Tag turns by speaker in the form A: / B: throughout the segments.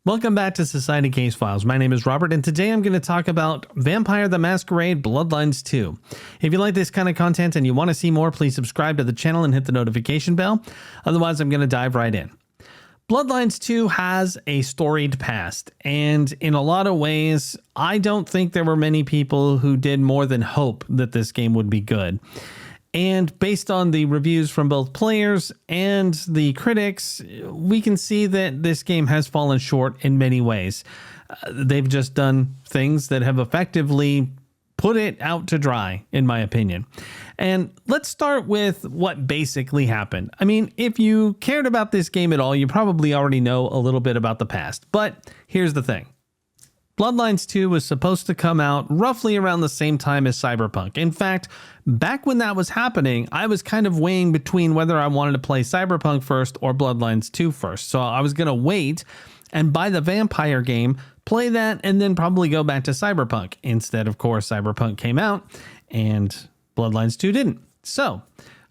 A: Welcome back to Society Case Files. My name is Robert, and today I'm going to talk about Vampire the Masquerade Bloodlines 2. If you like this kind of content and you want to see more, please subscribe to the channel and hit the notification bell. Otherwise, I'm going to dive right in. Bloodlines 2 has a storied past, and in a lot of ways, I don't think there were many people who did more than hope that this game would be good. And based on the reviews from both players and the critics, we can see that this game has fallen short in many ways. They've just done things that have effectively put it out to dry, in my opinion. And let's start with what basically happened. I mean, if you cared about this game at all, you probably already know a little bit about the past. But here's the thing. Bloodlines 2 was supposed to come out roughly around the same time as Cyberpunk. In fact, back when that was happening, I was kind of weighing between whether I wanted to play Cyberpunk first or Bloodlines 2 first. So I was going to wait and buy the Vampire game, play that, and then probably go back to Cyberpunk. Instead, of course, Cyberpunk came out and Bloodlines 2 didn't. So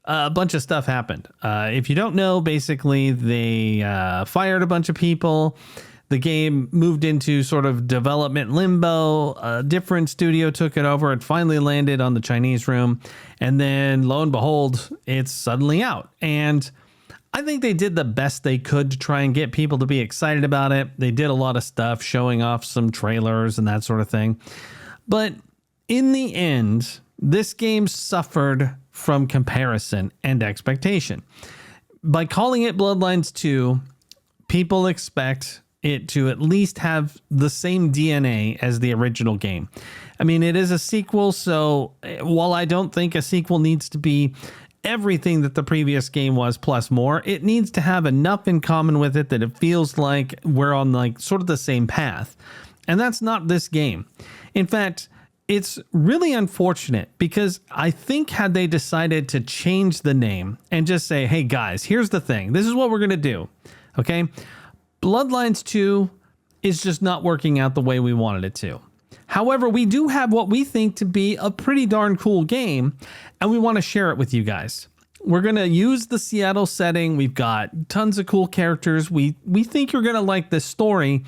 A: a bunch of stuff happened. If you don't know, basically they fired a bunch of people. The game moved into sort of development limbo. A different studio took it over. It finally landed on the Chinese room. And then lo and behold, it's suddenly out. And I think they did the best they could to try and get people to be excited about it. They did a lot of stuff, showing off some trailers and that sort of thing. But in the end, this game suffered from comparison and expectation. By calling it Bloodlines 2, people expect it to at least have the same DNA as the original game. I mean, it is a sequel, so while I don't think a sequel needs to be everything that the previous game was plus more, it needs to have enough in common with it that it feels like we're on like sort of the same path. And that's not this game. In fact, it's really unfortunate because I think had they decided to change the name and just say, hey guys, here's the thing. This is what we're going to do. Okay. Bloodlines 2 is just not working out the way we wanted it to. However, we do have what we think to be a pretty darn cool game, and we want to share it with you guys. We're going to use the Seattle setting. We've got tons of cool characters. We think you're going to like this story,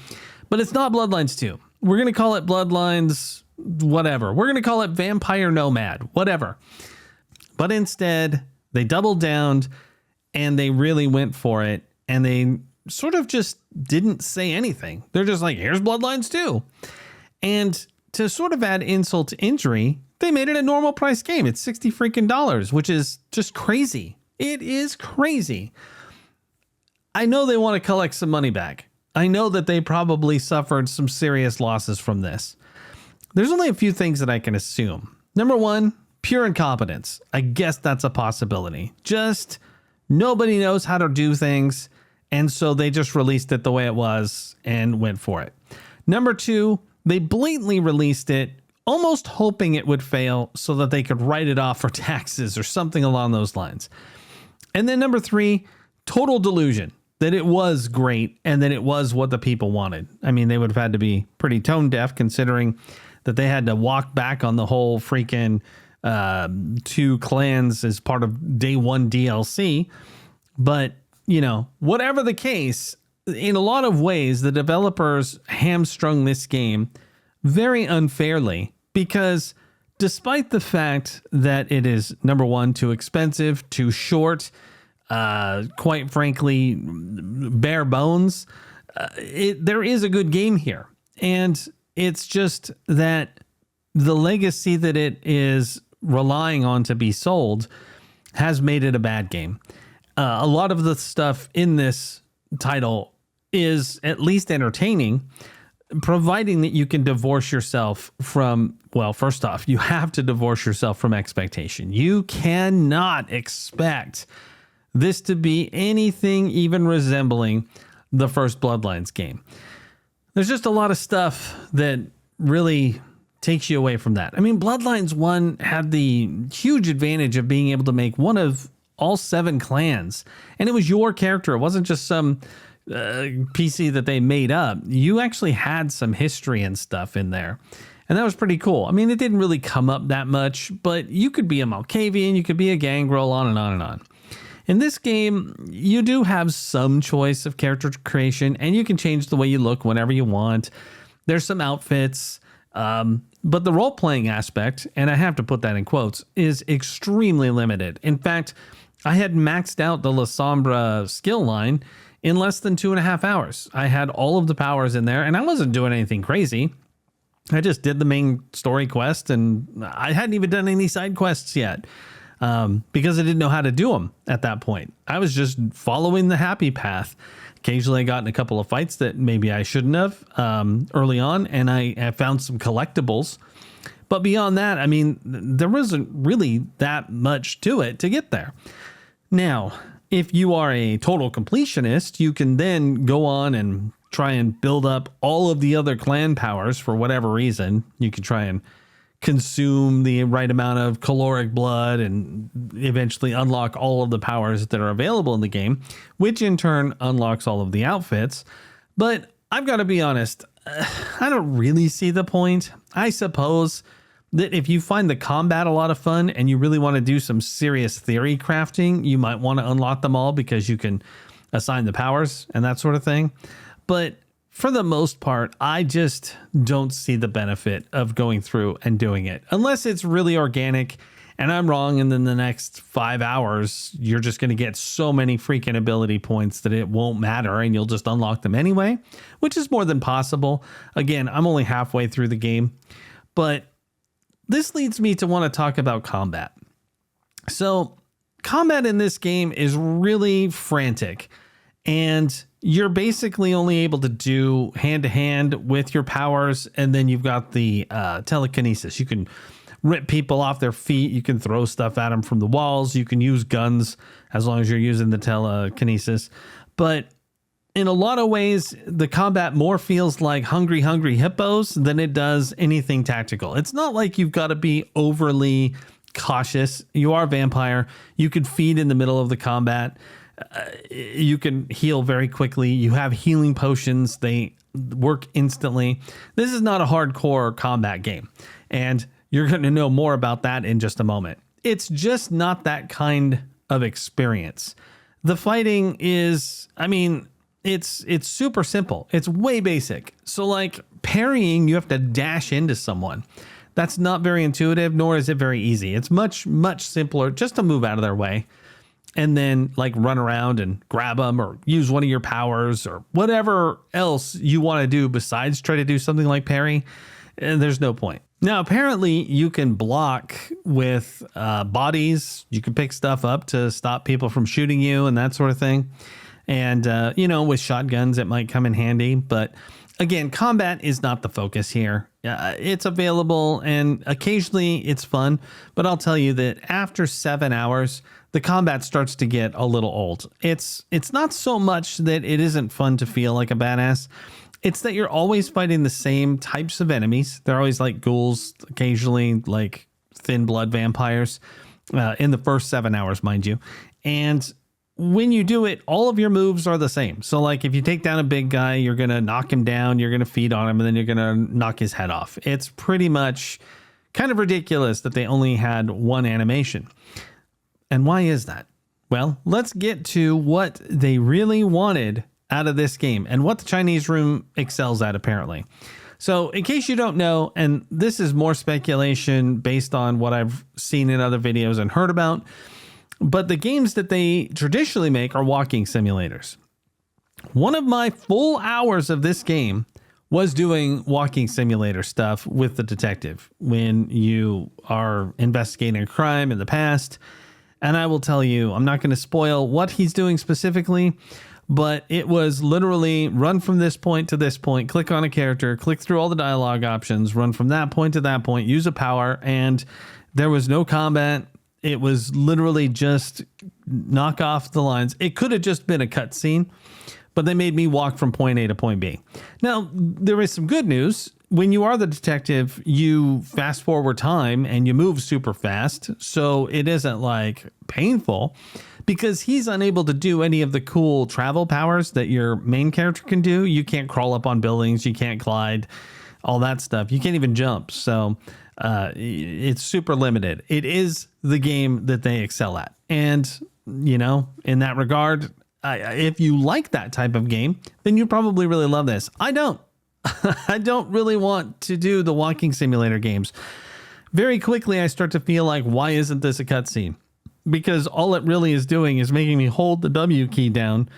A: but it's not Bloodlines 2. We're going to call it Bloodlines whatever. We're going to call it Vampire Nomad, whatever. But instead, they doubled down, and they really went for it, and they sort of just didn't say anything. They're just like, here's Bloodlines 2. And to sort of add insult to injury, they made it a normal price game. It's $60 freaking, which is just crazy. It is crazy. I know they want to collect some money back. I know that they probably suffered some serious losses from this. There's only a few things that I can assume. Number one, pure incompetence. I guess that's a possibility. Just nobody knows how to do things. And so they just released it the way it was and went for it. Number two, they blatantly released it, almost hoping it would fail so that they could write it off for taxes or something along those lines. And then number three, total delusion that it was great and that it was what the people wanted. I mean, they would have had to be pretty tone deaf considering that they had to walk back on the whole freaking 2 clans as part of day one DLC. But you know, whatever the case, in a lot of ways, the developers hamstrung this game very unfairly because despite the fact that it is, number one, too expensive, too short, quite frankly, bare bones, there is a good game here. And it's just that the legacy that it is relying on to be sold has made it a bad game. A lot of the stuff in this title is at least entertaining, providing that you can divorce yourself from, well, first off, you have to divorce yourself from expectation. You cannot expect this to be anything even resembling the first Bloodlines game. There's just a lot of stuff that really takes you away from that. I mean, Bloodlines 1 had the huge advantage of being able to make one of all 7 clans, and it was your character. It wasn't just some PC that they made up. You actually had some history and stuff in there, and that was pretty cool. I mean, it didn't really come up that much, but you could be a Malkavian, you could be a Gangrel, on and on and on. In this game, you do have some choice of character creation, and you can change the way you look whenever you want. There's some outfits, but the role-playing aspect, and I have to put that in quotes, is extremely limited. In fact, I had maxed out the La Sombra skill line in less than 2.5 hours. I had all of the powers in there, and I wasn't doing anything crazy. I just did the main story quest, and I hadn't even done any side quests yet because I didn't know how to do them at that point. I was just following the happy path. Occasionally I got in a couple of fights that maybe I shouldn't have early on, and I found some collectibles. But beyond that, I mean, there wasn't really that much to it to get there. Now, if you are a total completionist, you can then go on and try and build up all of the other clan powers for whatever reason. You can try and consume the right amount of caloric blood and eventually unlock all of the powers that are available in the game, which in turn unlocks all of the outfits. But I've got to be honest, I don't really see the point. I suppose that if you find the combat a lot of fun and you really want to do some serious theory crafting, you might want to unlock them all because you can assign the powers and that sort of thing. But for the most part, I just don't see the benefit of going through and doing it unless it's really organic and I'm wrong. And then the next 5 hours, you're just going to get so many freaking ability points that it won't matter and you'll just unlock them anyway, which is more than possible. Again, I'm only halfway through the game, but this leads me to want to talk about combat. So combat in this game is really frantic, and you're basically only able to do hand-to-hand with your powers, and then you've got the telekinesis. You can rip people off their feet. You can throw stuff at them from the walls. You can use guns as long as you're using the telekinesis. But in a lot of ways, the combat more feels like hungry hippos than it does anything tactical. It's not like you've got to be overly cautious. You are a vampire. You can feed in the middle of the combat. You can heal very quickly. You have healing potions. They work instantly. This is not a hardcore combat game, and you're going to know more about that in just a moment. It's just not that kind of experience. The fighting is, I mean, it's super simple. It's way basic. So like parrying, you have to dash into someone. That's not very intuitive, nor is it very easy. It's much simpler just to move out of their way and then like run around and grab them or use one of your powers or whatever else you want to do besides try to do something like parry. And there's no point. Now, apparently you can block with bodies. You can pick stuff up to stop people from shooting you and that sort of thing. And, with shotguns, it might come in handy. But again, combat is not the focus here. It's available and occasionally it's fun. But I'll tell you that after 7 hours, the combat starts to get a little old. It's not so much that it isn't fun to feel like a badass. It's that you're always fighting the same types of enemies. They're always like ghouls, occasionally like thin blood vampires in the first 7 hours, mind you. And when you do it, all of your moves are the same. So like if you take down a big guy, you're going to knock him down, you're going to feed on him, and then you're going to knock his head off. It's pretty much kind of ridiculous that they only had one animation. And why is that? Well, let's get to what they really wanted out of this game and what the Chinese room excels at, apparently. So in case you don't know, and this is more speculation based on what I've seen in other videos and heard about, but the games that they traditionally make are walking simulators. One of my full hours of this game was doing walking simulator stuff with the detective when you are investigating a crime in the past. And I will tell you, I'm not going to spoil what he's doing specifically, but it was literally run from this point to this point, click on a character, click through all the dialogue options, run from that point to that point, use a power, and there was no combat. It was literally just knock off the lines. It could have just been a cutscene, but they made me walk from point A to point B. Now, there is some good news. When you are the detective, you fast forward time and you move super fast. So it isn't like painful because he's unable to do any of the cool travel powers that your main character can do. You can't crawl up on buildings. You can't glide, all that stuff. You can't even jump. So it's super limited. It is the game that they excel at. And in that regard. If you like that type of game, then you probably really love this. I don't. I don't really want to do the walking simulator games. Very quickly, I start to feel like, why isn't this a cutscene? Because all it really is doing is making me hold the W key down,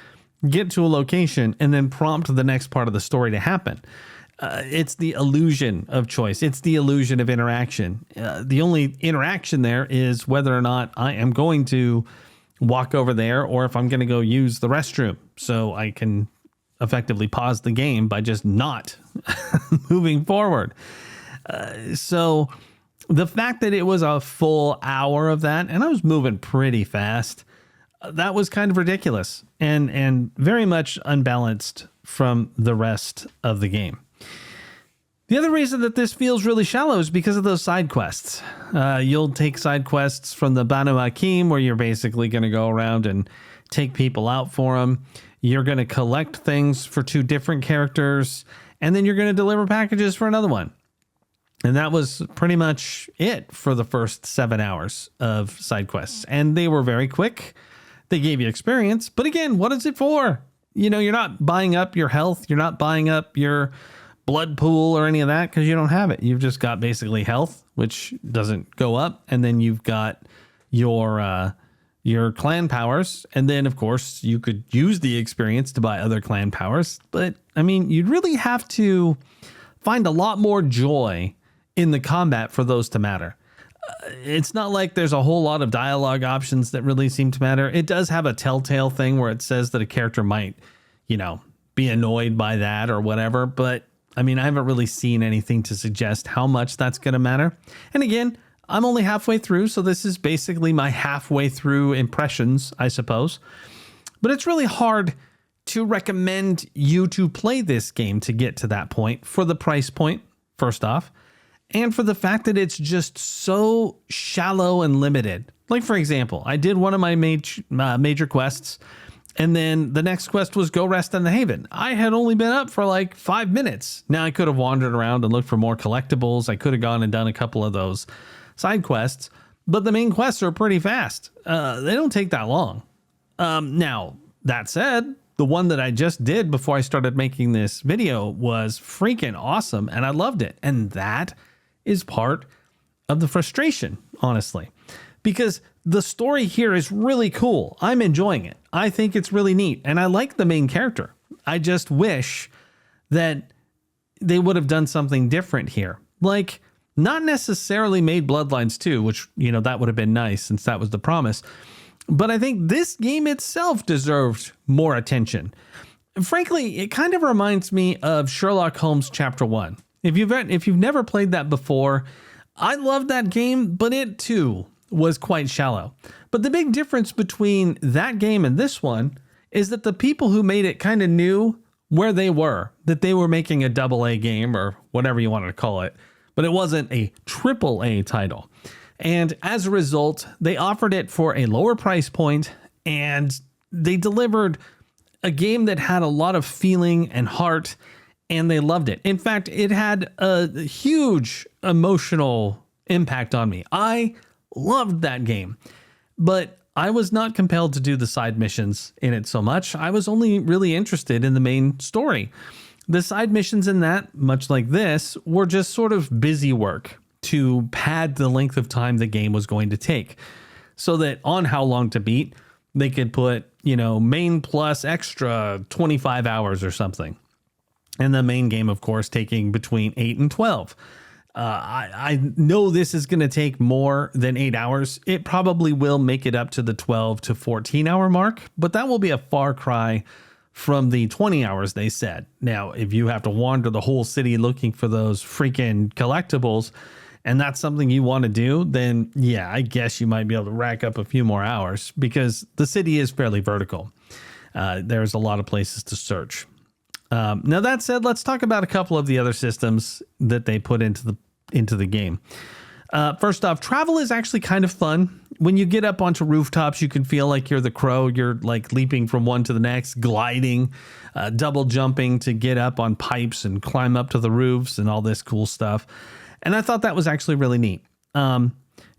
A: get to a location, and then prompt the next part of the story to happen. It's the illusion of choice. It's the illusion of interaction. The only interaction there is whether or not I am going to walk over there or if I'm going to go use the restroom. So I can effectively pause the game by just not moving forward. So the fact that it was a full hour of that, and I was moving pretty fast, that was kind of ridiculous and very much unbalanced from the rest of the game. The other reason that this feels really shallow is because of those side quests. You'll take side quests from the Banu Hakim, where you're basically going to go around and take people out for them. You're going to collect things for 2 different characters, and then you're going to deliver packages for another one. And that was pretty much it for the first 7 hours of side quests. And they were very quick. They gave you experience. But again, what is it for? You're not buying up your health. You're not buying up your blood pool or any of that because you don't have it. You've just got basically health, which doesn't go up. And then you've got your clan powers. And then, of course, you could use the experience to buy other clan powers. But, I mean, you'd really have to find a lot more joy in the combat for those to matter. It's not like there's a whole lot of dialogue options that really seem to matter. It does have a telltale thing where it says that a character might, be annoyed by that or whatever. But I mean, I haven't really seen anything to suggest how much that's going to matter. And again, I'm only halfway through, so this is basically my halfway through impressions, I suppose. But it's really hard to recommend you to play this game to get to that point for the price point, first off, and for the fact that it's just so shallow and limited. Like, for example, I did one of my major quests, and then the next quest was go rest in the Haven. I had only been up for like 5 minutes. Now I could have wandered around and looked for more collectibles. I could have gone and done a couple of those side quests, but the main quests are pretty fast. They don't take that long. Now, that said, the one that I just did before I started making this video was freaking awesome, and I loved it. And that is part of the frustration, honestly, because the story here is really cool. I'm enjoying it. I think it's really neat, and I like the main character. I just wish that they would have done something different here. Like, not necessarily made Bloodlines 2, which, that would have been nice since that was the promise. But I think this game itself deserved more attention. Frankly, it kind of reminds me of Sherlock Holmes Chapter 1. If you've never played that before, I loved that game, but it too was quite shallow. But the big difference between that game and this one is that the people who made it kind of knew where they were, that they were making a AA game or whatever you wanted to call it, but it wasn't a AAA title. And as a result, they offered it for a lower price point, and they delivered a game that had a lot of feeling and heart, and they loved it. In fact, it had a huge emotional impact on me. I loved that game, but I was not compelled to do the side missions in it so much. I was only really interested in the main story. The side missions in that, much like this, were just sort of busy work to pad the length of time the game was going to take, so that on How Long to Beat, they could put, main plus extra 25 hours or something. And the main game, of course, taking between 8 and 12. I know this is going to take more than 8 hours. It probably will make it up to the 12 to 14 hour mark, but that will be a far cry from the 20 hours they said. Now, if you have to wander the whole city looking for those freaking collectibles, and that's something you want to do, then yeah, I guess you might be able to rack up a few more hours because the city is fairly vertical. There's a lot of places to search. Now that said, let's talk about a couple of the other systems that they put into the game. First off, travel is actually kind of fun. When you get up onto rooftops, you can feel like you're the Crow. You're like leaping from one to the next, gliding, double jumping to get up on pipes and climb up to the roofs and all this cool stuff. And I thought that was actually really neat.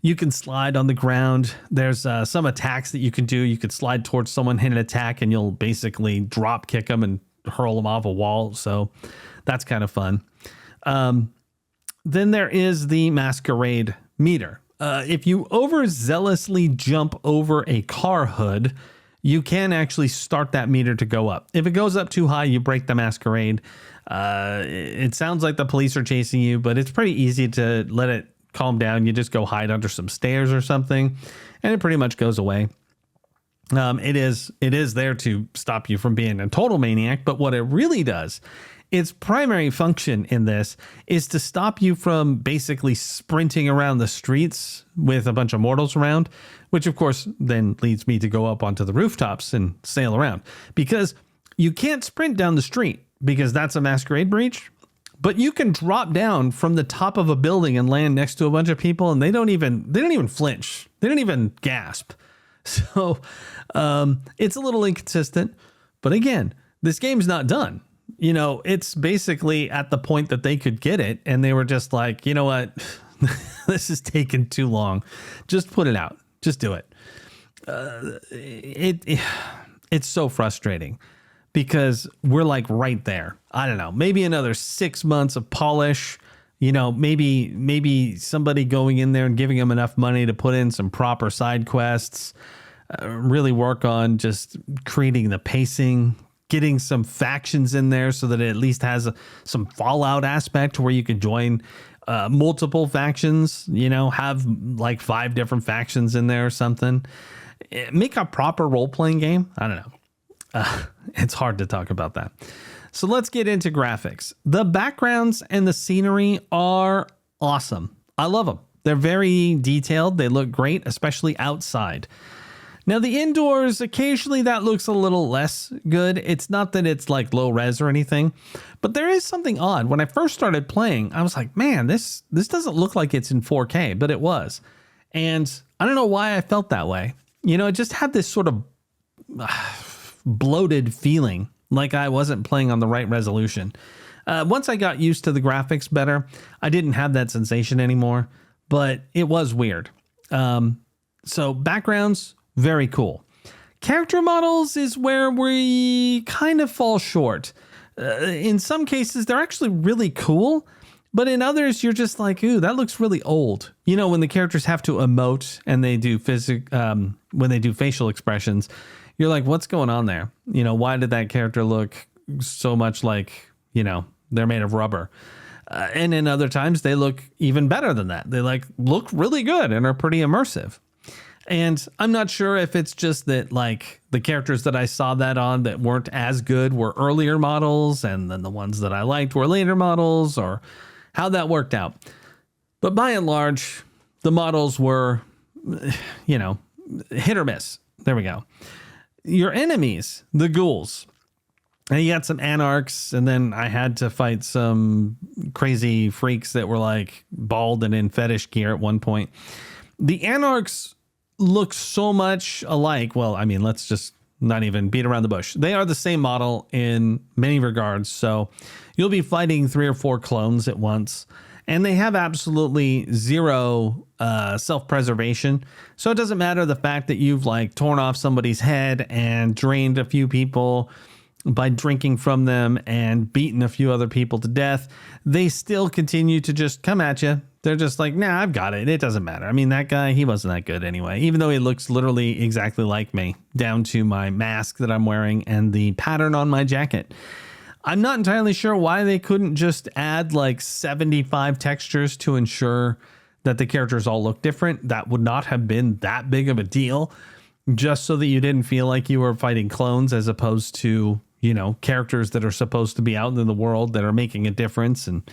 A: You can slide on the ground. There's some attacks that you can do. You could slide towards someone, hit an attack, and you'll basically drop kick them and hurl them off a wall. So that's kind of fun. Then there is the Masquerade meter. If you overzealously jump over a car hood, you can actually start that meter to go up. If it goes up too high, you break the Masquerade. It sounds like the police are chasing you, but it's pretty easy to let it calm down. You just go hide under some stairs or something, and it pretty much goes away. It is there to stop you from being a total maniac, but what it really does, its primary function in this is to stop you from basically sprinting around the streets with a bunch of mortals around, which of course then leads me to go up onto the rooftops and sail around, because you can't sprint down the street because that's a Masquerade breach. But you can drop down from the top of a building and land next to a bunch of people, and they don't even flinch. They don't even gasp. So it's a little inconsistent. But again, this game's not done. You know, it's basically at the point that they could get it, and they were just like, you know what, this is taking too long. Just put it out. Just do it. It's so frustrating. Because we're like right there. I don't know, maybe another 6 months of polish, you know, maybe somebody going in there and giving them enough money to put in some proper side quests, really work on just creating the pacing, getting some factions in there so that it at least has some Fallout aspect where you can join multiple factions, you know, have like 5 different factions in there or something. Make a proper role-playing game. I don't know. It's hard to talk about that. So let's get into graphics. The backgrounds and the scenery are awesome. I love them. They're very detailed. They look great, especially outside. Now the indoors, occasionally that looks a little less good. It's not that it's like low res or anything, but there is something odd. When I first started playing, I was like, man, this doesn't look like it's in 4K, but it was. And I don't know why I felt that way. You know, it just had this sort of bloated feeling, like I wasn't playing on the right resolution. Once I got used to the graphics better, I didn't have that sensation anymore, but it was weird. So backgrounds, very cool. Character models is where we kind of fall short. In some cases, they're actually really cool, but in others, you're just like, ooh, that looks really old. You know, when the characters have to emote and they do when they do facial expressions, you're like, what's going on there? You know, why did that character look so much like, you know, they're made of rubber? And in other times, they look even better than that. They look really good and are pretty immersive. And I'm not sure if it's just that like the characters that I saw that on that weren't as good were earlier models, and then the ones that I liked were later models, or how that worked out. But by and large, the models were, you know, hit or miss. There we go. Your enemies, the ghouls. And you got some anarchs, and then I had to fight some crazy freaks that were like bald and in fetish gear at one point. The anarchs look so much alike. Well, I mean, let's just not even beat around the bush. They are the same model in many regards. So you'll be fighting 3 or 4 clones at once, and they have absolutely zero self-preservation. So it doesn't matter the fact that you've like torn off somebody's head and drained a few people by drinking from them and beaten a few other people to death. They still continue to just come at you. They're just like, nah, I've got it. It doesn't matter. I mean, that guy, he wasn't that good anyway, even though he looks literally exactly like me, down to my mask that I'm wearing and the pattern on my jacket. I'm not entirely sure why they couldn't just add like 75 textures to ensure that the characters all look different. That would not have been that big of a deal, just so that you didn't feel like you were fighting clones as opposed to, you know, characters that are supposed to be out in the world that are making a difference and,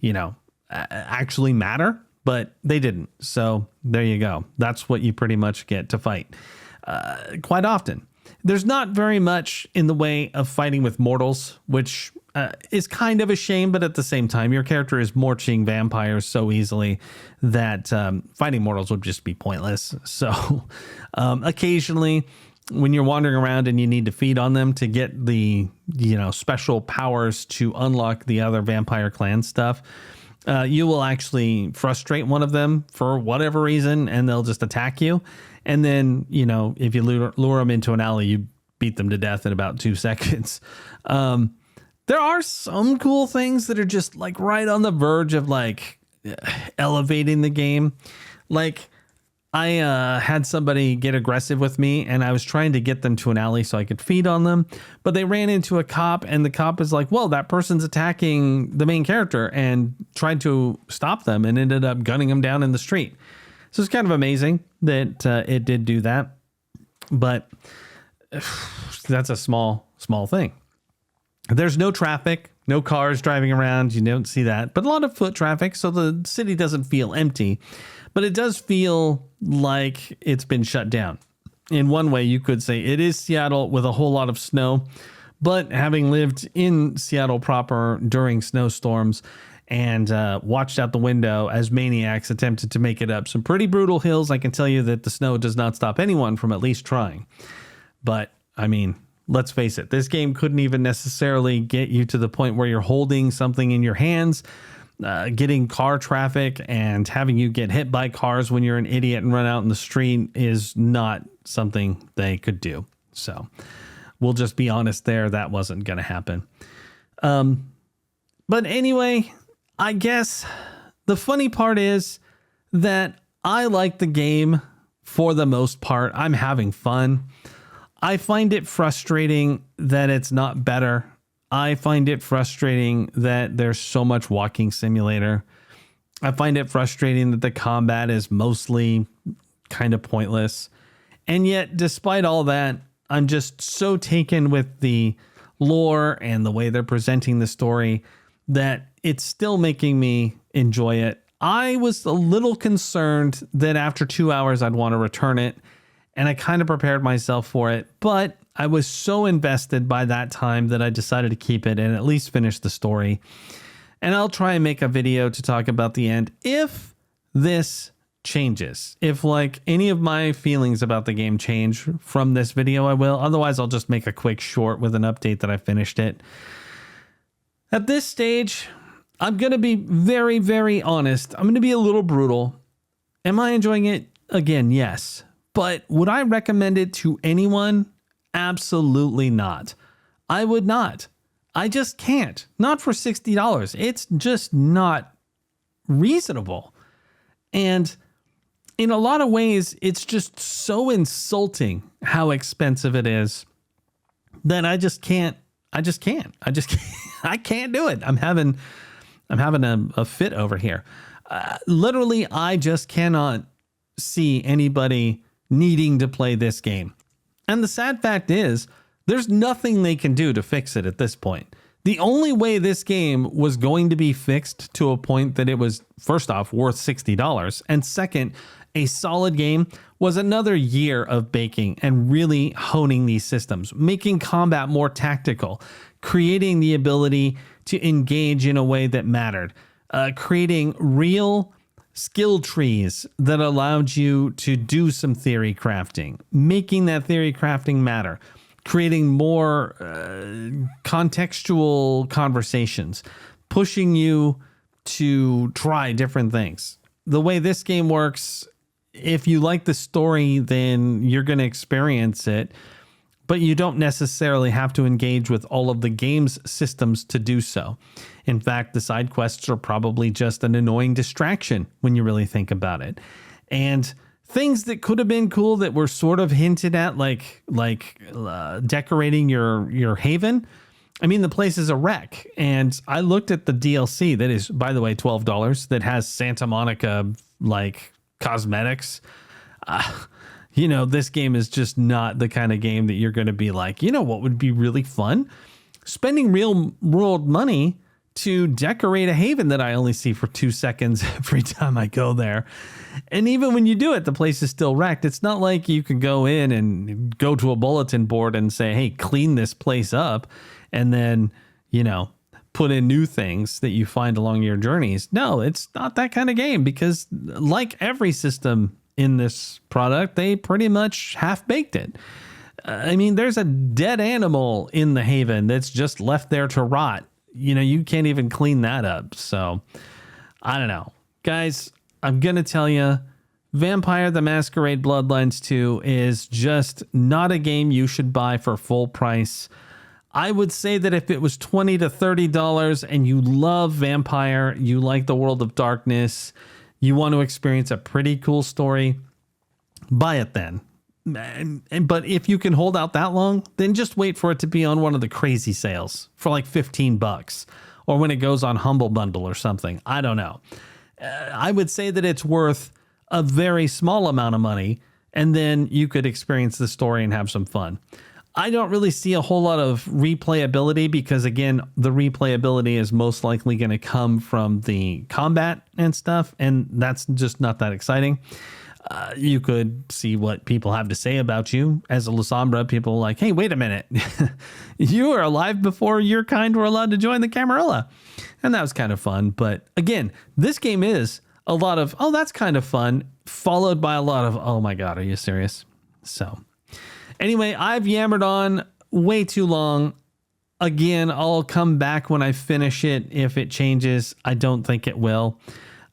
A: you know, actually matter, but they didn't. So there you go. That's what you pretty much get to fight quite often. There's not very much in the way of fighting with mortals, which is kind of a shame, but at the same time, your character is morching vampires so easily that fighting mortals would just be pointless. So occasionally, when you're wandering around and you need to feed on them to get the, you know, special powers to unlock the other vampire clan stuff, You will actually frustrate one of them for whatever reason, and they'll just attack you. And then, if you lure them into an alley, you beat them to death in about 2 seconds. There are some cool things that are just like right on the verge of like elevating the game. Like I had somebody get aggressive with me, and I was trying to get them to an alley so I could feed on them, but they ran into a cop, and the cop is like, well, that person's attacking the main character, and tried to stop them and ended up gunning them down in the street. So it's kind of amazing that it did do that, but that's a small thing. There's no traffic, no cars driving around. You don't see that, but a lot of foot traffic. So the city doesn't feel empty, but it does feel like it's been shut down. In one way, you could say it is Seattle with a whole lot of snow, but having lived in Seattle proper during snowstorms and watched out the window as maniacs attempted to make it up some pretty brutal hills, I can tell you that the snow does not stop anyone from at least trying. But I mean, let's face it, this game couldn't even necessarily get you to the point where you're holding something in your hands. Getting car traffic and having you get hit by cars when you're an idiot and run out in the street is not something they could do. So we'll just be honest there. That wasn't going to happen. But anyway, I guess the funny part is that I like the game for the most part. I'm having fun. I find it frustrating that it's not better. I find it frustrating that there's so much walking simulator. I find it frustrating that the combat is mostly kind of pointless. And yet, despite all that, I'm just so taken with the lore and the way they're presenting the story that it's still making me enjoy it. I was a little concerned that after 2 hours, I'd want to return it. And I kind of prepared myself for it, but I was so invested by that time that I decided to keep it and at least finish the story. And I'll try and make a video to talk about the end if this changes. If like any of my feelings about the game change from this video, I will. Otherwise, I'll just make a quick short with an update that I finished it. At this stage, I'm going to be very, very honest. I'm going to be a little brutal. Am I enjoying it? Again, yes. But would I recommend it to anyone? Absolutely not. I would not. I just can't. Not for $60. It's just not reasonable. And in a lot of ways, it's just so insulting how expensive it is that I just can't. I can't do it. I'm having a fit over here. Literally, I just cannot see anybody needing to play this game. And the sad fact is, there's nothing they can do to fix it at this point. The only way this game was going to be fixed to a point that it was, first off, worth $60, and second, a solid game, was another year of baking and really honing these systems, making combat more tactical, creating the ability to engage in a way that mattered, creating real skill trees that allowed you to do some theory crafting, making that theory crafting matter, creating more contextual conversations, pushing you to try different things. The way this game works, if you like the story, then you're going to experience it, but you don't necessarily have to engage with all of the game's systems to do so. In fact, the side quests are probably just an annoying distraction when you really think about it. And things that could have been cool that were sort of hinted at, like decorating your haven. I mean, the place is a wreck. And I looked at the DLC that is, by the way, $12 that has Santa Monica like cosmetics. This game is just not the kind of game that you're going to be like, what would be really fun? Spending real world money to decorate a haven that I only see for 2 seconds every time I go there. And even when you do it, the place is still wrecked. It's not like you can go in and go to a bulletin board and say, hey, clean this place up, and then, put in new things that you find along your journeys. No, it's not that kind of game, because like every system in this product, they pretty much half-baked it. I mean, there's a dead animal in the haven that's just left there to rot. You can't even clean that up. So I don't know. Guys, I'm going to tell you, Vampire the Masquerade Bloodlines 2 is just not a game you should buy for full price. I would say that if it was $20 to $30 and you love Vampire, you like the World of Darkness, you want to experience a pretty cool story, buy it then. But if you can hold out that long, then just wait for it to be on one of the crazy sales for like $15 or when it goes on Humble Bundle or something. I don't know. I would say that it's worth a very small amount of money, and then you could experience the story and have some fun. I don't really see a whole lot of replayability because, again, the replayability is most likely going to come from the combat and stuff, and that's just not that exciting. You could see what people have to say about you. As a La Sombra, people are like, hey, wait a minute. You were alive before your kind were allowed to join the Camarilla. And that was kind of fun. But again, this game is a lot of, oh, that's kind of fun, followed by a lot of, oh my God, are you serious? So anyway, I've yammered on way too long. Again, I'll come back when I finish it if it changes. I don't think it will.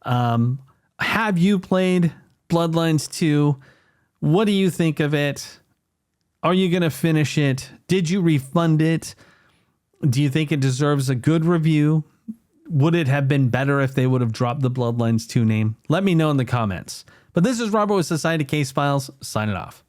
A: Have you played Bloodlines 2? What do you think of it? Are you going to finish it? Did you refund it? Do you think it deserves a good review? Would it have been better if they would have dropped the Bloodlines 2 name? Let me know in the comments. But this is Robert with Society Case Files, signing off.